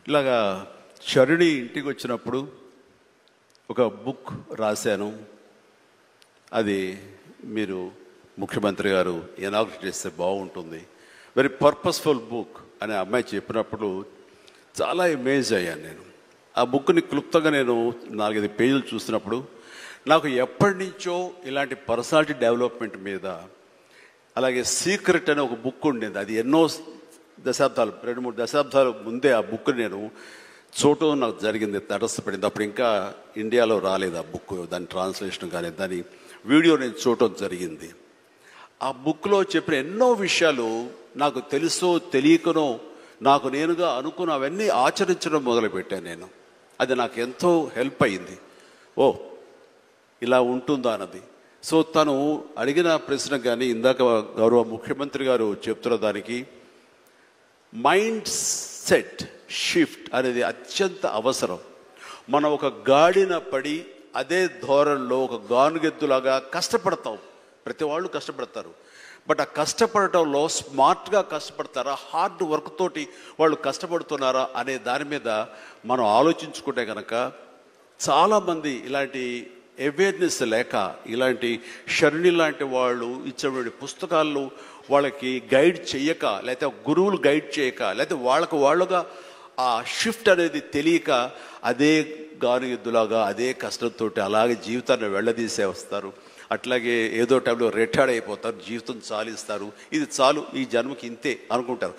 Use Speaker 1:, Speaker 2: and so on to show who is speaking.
Speaker 1: ఇలాగా చరుణి ఇంటికి వచ్చినప్పుడు ఒక బుక్ రాశాను. అది మీరు ముఖ్యమంత్రి గారు ఇనాగ్రేట్ చేస్తే బాగుంటుంది, వెరీ పర్పస్ఫుల్ బుక్ అని అమ్మాయి చెప్పినప్పుడు చాలా అమేజ్ అయ్యాను నేను. ఆ బుక్ని క్లుప్తంగా నేను 4-5 పేజీలు చూసినప్పుడు నాకు ఎప్పటి నుంచో ఇలాంటి పర్సనాలిటీ డెవలప్మెంట్ మీద, అలాగే సీక్రెట్ అనే ఒక బుక్ ఉండేది. అది ఎన్నో దశాబ్దాలు, 2-3 దశాబ్దాల ముందే ఆ బుక్ నేను చూడటం నాకు జరిగింది, తటస్థపడింది. అప్పుడు ఇంకా ఇండియాలో రాలేదు ఆ బుక్, దాని ట్రాన్స్లేషన్ కానీ దాని వీడియో నేను చూడటం జరిగింది. ఆ బుక్లో చెప్పిన ఎన్నో విషయాలు నాకు తెలుసో తెలియకనో నాకు నేనుగా అనుకున్న అవన్నీ ఆచరించడం మొదలుపెట్టాను నేను. అది నాకు ఎంతో హెల్ప్ అయింది. ఓ ఇలా ఉంటుందా అన్నది. సో తను అడిగిన ప్రశ్న కానీ ఇందాక గౌరవ ముఖ్యమంత్రి గారు చెప్తున్న దానికి మైండ్ సెట్ షిఫ్ట్ అనేది అత్యంత అవసరం. మనం ఒక గాడిన పడి అదే ధోరణిలో ఒక గానుగెద్దులాగా కష్టపడతాం. ప్రతి వాళ్ళు కష్టపడతారు. బట్ ఆ కష్టపడటంలో స్మార్ట్గా కష్టపడతారా, హార్డ్ వర్క్ తోటి వాళ్ళు కష్టపడుతున్నారా అనే దాని మీద మనం ఆలోచించుకుంటే కనుక చాలామంది ఇలాంటి అవేర్నెస్ లేక, ఇలాంటి షర్ణి లాంటి వాళ్ళు ఇచ్చినటువంటి పుస్తకాలు వాళ్ళకి గైడ్ చేయక, లేకపోతే గురువులు గైడ్ చేయక, లేకపోతే వాళ్ళుగా ఆ షిఫ్ట్ అనేది తెలియక అదే గానుగెద్దులాగా అదే కష్టంతో అలాగే జీవితాన్ని వెళ్ళదీసే వస్తారు. అట్లాగే ఏదో టైంలో రిటైర్డ్ అయిపోతారు, జీవితం చాలిస్తారు, ఇది చాలు ఈ జన్మకి ఇంతే అనుకుంటారు.